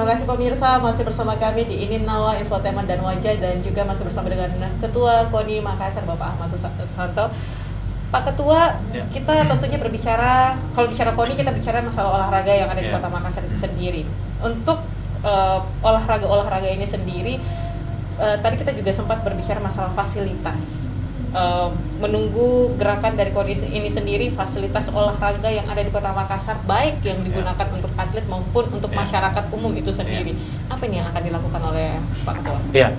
Terima kasih pemirsa, masih bersama kami di Ini Nawa Infotainment dan Wajah, dan juga masih bersama dengan Ketua KONI Makassar Bapak Ahmad Susanto. Pak Ketua, kita tentunya berbicara, kalau bicara KONI kita bicara masalah olahraga yang ada di Kota Makassar itu sendiri. Untuk olahraga ini sendiri, tadi kita juga sempat berbicara masalah fasilitas. Menunggu gerakan dari KONI ini sendiri, fasilitas olahraga yang ada di Kota Makassar, baik yang digunakan untuk atlet maupun untuk masyarakat umum itu sendiri. Apa ini yang akan dilakukan oleh Pak Ketua? Ya,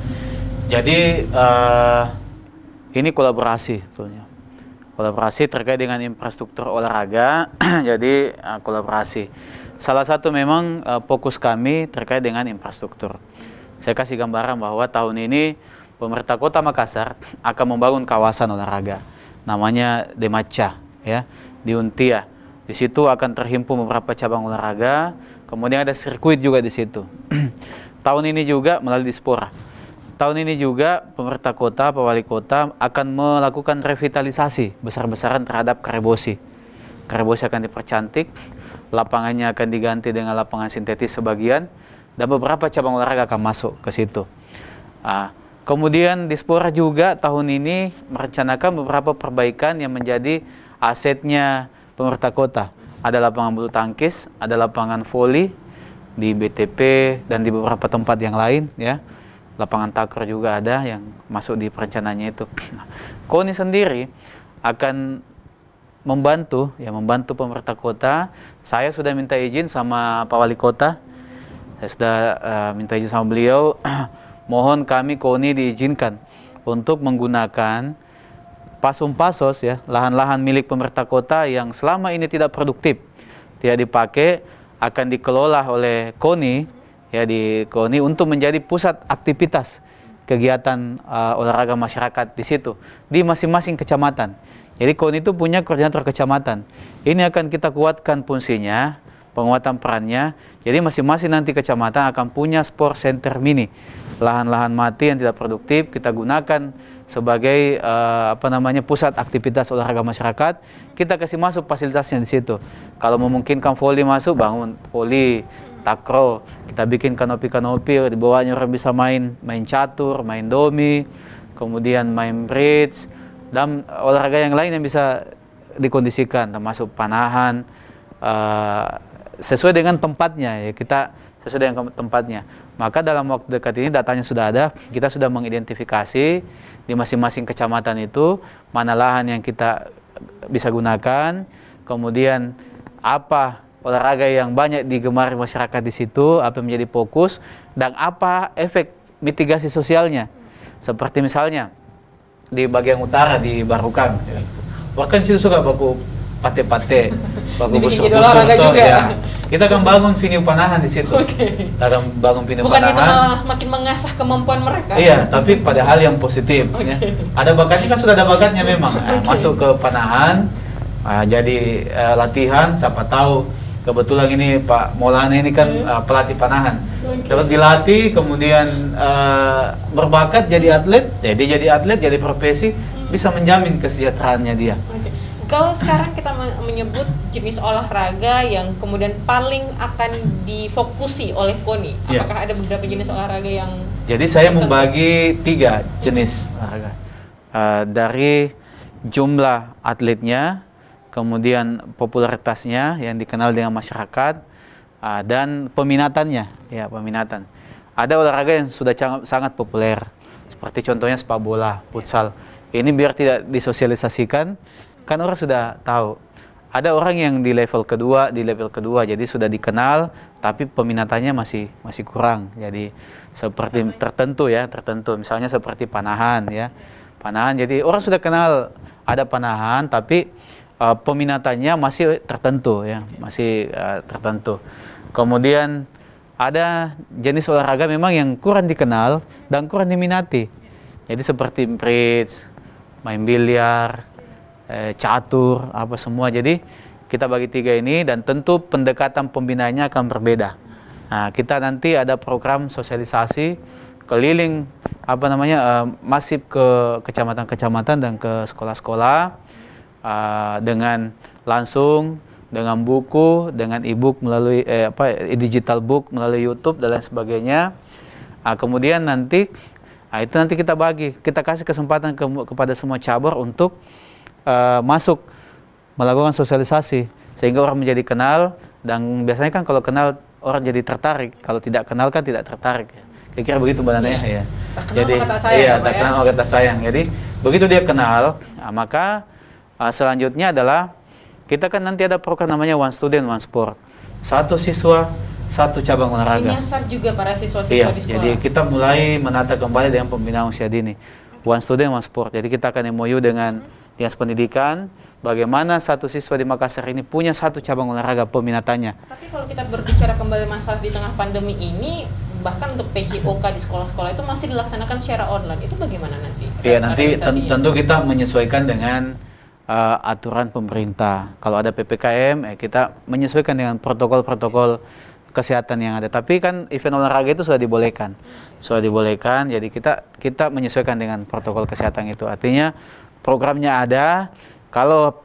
jadi ini kolaborasi sebetulnya. Kolaborasi terkait dengan infrastruktur olahraga. Jadi kolaborasi. Salah satu memang fokus kami terkait dengan infrastruktur. Saya kasih gambaran bahwa tahun ini pemerintah Kota Makassar akan membangun kawasan olahraga, namanya Demaca, ya, di Untia. Di situ akan terhimpun beberapa cabang olahraga, kemudian ada sirkuit juga di situ. Tahun ini juga melalui Dispora. Tahun ini juga pemerintah kota, Pak Wali Kota akan melakukan revitalisasi besar-besaran terhadap Karebosi. Karebosi akan dipercantik, lapangannya akan diganti dengan lapangan sintetis sebagian, dan beberapa cabang olahraga akan masuk ke situ. Kemudian Dispora juga tahun ini merencanakan beberapa perbaikan yang menjadi asetnya pemerintah kota. Ada lapangan bulu tangkis, ada lapangan voli di BTP dan di beberapa tempat yang lain, ya. Lapangan takraw juga ada yang masuk di perencanaannya itu. KONI sendiri akan membantu pemerintah kota. Saya sudah minta izin sama Pak Wali Kota. Saya sudah minta izin sama beliau. Mohon kami KONI diizinkan untuk menggunakan pasos, ya, lahan-lahan milik pemerintah kota yang selama ini tidak produktif, tidak dipakai, akan dikelola oleh KONI, ya, di KONI untuk menjadi pusat aktivitas kegiatan olahraga masyarakat di situ, di masing-masing kecamatan. Jadi KONI itu punya koordinator kecamatan. Ini akan kita kuatkan fungsinya, penguatan perannya. Jadi masing-masing nanti kecamatan akan punya sport center mini. Lahan-lahan mati yang tidak produktif kita gunakan sebagai pusat aktivitas olahraga masyarakat. Kita kasih masuk fasilitasnya di situ. Kalau memungkinkan voli masuk, bangun voli, takraw, kita bikin kanopi-kanopi, di bawahnya orang bisa main catur, main domi, kemudian main bridge, dan olahraga yang lain yang bisa dikondisikan, termasuk panahan, sesuai dengan tempatnya, ya, kita sesuai dengan tempatnya. Maka dalam waktu dekat ini datanya sudah ada, kita sudah mengidentifikasi di masing-masing kecamatan itu mana lahan yang kita bisa gunakan, kemudian apa olahraga yang banyak digemari masyarakat di situ, apa yang menjadi fokus, dan apa efek mitigasi sosialnya. Seperti misalnya di bagian utara di Barukang, bahkan situ suka baku pate-pate, baku busur-busur, ya. Kita akan bangun venue panahan di situ. Kita akan bangun venue Bukan panahan. Bukan itu malah makin mengasah kemampuan mereka. Iya, tapi pada hal yang positif. Ya. Ada bakatnya, kan sudah ada bakatnya memang. Masuk ke panahan, jadi latihan. Siapa tahu kebetulan ini Pak Maulana ini kan pelatih panahan. Terus dilatih, kemudian berbakat jadi atlet. Jadi atlet, jadi profesi, bisa menjamin kesejahteraannya dia. Kalau sekarang kita menyebut jenis olahraga yang kemudian paling akan difokusi oleh KONI, apakah ada beberapa jenis olahraga yang... Jadi saya membagi 3 jenis olahraga. Dari jumlah atletnya, kemudian popularitasnya yang dikenal dengan masyarakat, dan peminatannya, ya, peminatan. Ada olahraga yang sudah sangat populer, seperti contohnya sepak bola, futsal. Ini biar tidak disosialisasikan, kan orang sudah tahu. Ada orang yang di level kedua, jadi sudah dikenal, tapi peminatannya masih kurang. Jadi seperti tertentu, misalnya seperti panahan, ya. Panahan, jadi orang sudah kenal ada panahan, tapi peminatannya masih tertentu, ya, masih tertentu. Kemudian ada jenis olahraga memang yang kurang dikenal dan kurang diminati. Jadi seperti bridge, main biliar, catur, apa semua. Jadi kita bagi 3 ini, dan tentu pendekatan pembinaannya akan berbeda. Nah, kita nanti ada program sosialisasi keliling masif ke kecamatan-kecamatan dan ke sekolah-sekolah, dengan langsung dengan buku, dengan e-book melalui digital book melalui YouTube dan lain sebagainya. Kemudian nanti itu nanti kita bagi, kita kasih kesempatan kepada semua cabur untuk masuk melakukan sosialisasi sehingga orang menjadi kenal, dan biasanya kan kalau kenal orang jadi tertarik, kalau tidak kenal kan tidak tertarik. Kira-kira begitu Mbak Nana ya. Jadi tak kenal maka kata sayang. Jadi begitu dia kenal, maka selanjutnya adalah kita kan nanti ada program namanya One Student One Sport. Satu siswa satu cabang olahraga. Menyasar juga para siswa-siswa di sekolah. Jadi kita mulai menata kembali dengan pembinaan usia dini. One Student One Sport. Jadi kita akan MOU dengan Dinas Pendidikan, bagaimana satu siswa di Makassar ini punya satu cabang olahraga peminatannya. Tapi kalau kita berbicara kembali masalah di tengah pandemi ini, bahkan untuk PJOK di sekolah-sekolah itu masih dilaksanakan secara online. Itu bagaimana nanti? Iya, nanti tentu kita menyesuaikan dengan aturan pemerintah. Kalau ada PPKM, kita menyesuaikan dengan protokol-protokol kesehatan yang ada. Tapi kan event olahraga itu sudah dibolehkan. Jadi kita menyesuaikan dengan protokol kesehatan itu. Artinya programnya ada, kalau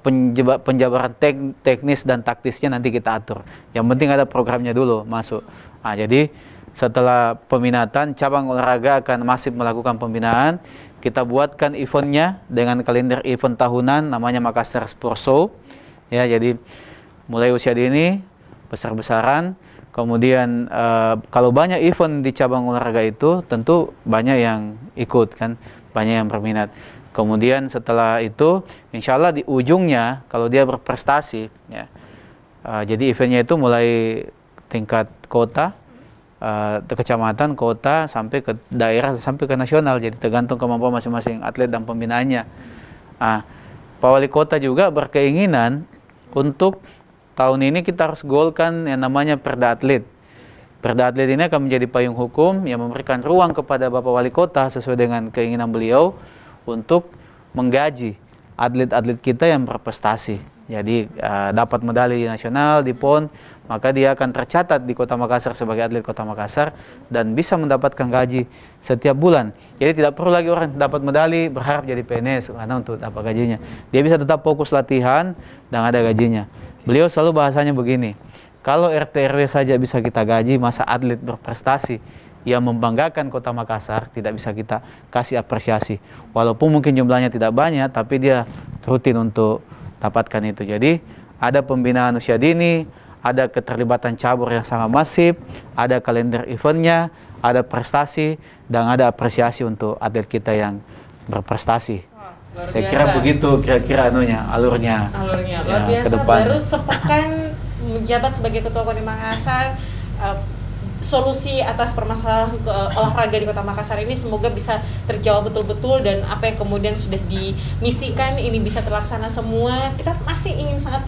penjabaran teknis dan taktisnya nanti kita atur. Yang penting ada programnya dulu masuk. Jadi setelah peminatan, cabang olahraga akan masif melakukan pembinaan. Kita buatkan eventnya dengan kalender event tahunan namanya Makassar Sport Show. Ya, jadi mulai usia dini, besar-besaran. Kemudian kalau banyak event di cabang olahraga itu, tentu banyak yang ikut kan, banyak yang berminat. Kemudian setelah itu, insya Allah di ujungnya kalau dia berprestasi, ya, jadi eventnya itu mulai tingkat kota, kecamatan, kota, sampai ke daerah, sampai ke nasional. Jadi tergantung kemampuan masing-masing atlet dan pembinaannya. Pak Wali Kota juga berkeinginan untuk tahun ini kita harus golkan yang namanya Perda Atlet. Perda Atlet ini akan menjadi payung hukum yang memberikan ruang kepada Bapak Wali Kota sesuai dengan keinginan beliau untuk menggaji atlet-atlet kita yang berprestasi. Jadi dapat medali nasional di PON, maka dia akan tercatat di Kota Makassar sebagai atlet Kota Makassar dan bisa mendapatkan gaji setiap bulan. Jadi tidak perlu lagi orang dapat medali berharap jadi PNS karena untuk dapat gajinya. Dia bisa tetap fokus latihan dan ada gajinya. Beliau selalu bahasanya begini, kalau RT RW saja bisa kita gaji, masa atlet berprestasi yang membanggakan Kota Makassar tidak bisa kita kasih apresiasi. Walaupun mungkin jumlahnya tidak banyak, tapi dia rutin untuk dapatkan itu. Jadi ada pembinaan usia dini, ada keterlibatan cabur yang sangat masif, ada kalender eventnya, ada prestasi, dan ada apresiasi untuk atlet kita yang berprestasi. Saya kira begitu kira-kira alurnya luar biasa. Baru sepekan menjabat sebagai Ketua KONI Makassar, solusi atas permasalahan olahraga di Kota Makassar ini semoga bisa terjawab betul-betul, dan apa yang kemudian sudah dimisikan ini bisa terlaksana semua. Kita masih ingin sangat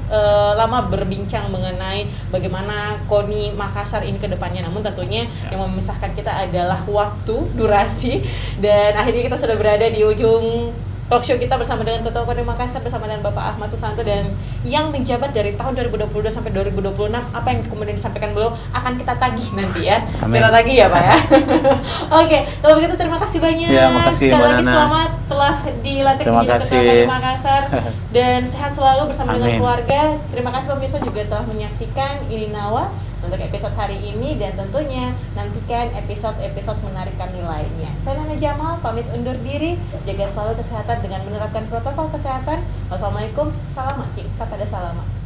lama berbincang mengenai bagaimana KONI Makassar ini ke depannya, namun tentunya yang memisahkan kita adalah waktu, durasi, dan akhirnya kita sudah berada di ujung talk show kita bersama dengan Ketua KONI Makassar bersama dengan Bapak Ahmad Susanto, dan yang menjabat dari tahun 2022 sampai 2026. Apa yang kemudian disampaikan beliau akan kita tagih nanti ya. Amin. Kita tagih ya Pak ya. Oke, kalau begitu terima kasih banyak. Ya, makasih, sekali lagi selamat telah dilantik menjadi Ketua KONI Makassar dan sehat selalu bersama dengan keluarga. Terima kasih pemirsa juga telah menyaksikan Ini Nawa untuk episode hari ini, dan tentunya nantikan episode-episode menarik kami lainnya. Saya Nana Jamal pamit undur diri, jaga selalu kesehatan dengan menerapkan protokol kesehatan. Wassalamualaikum, salam, kita pada salaman.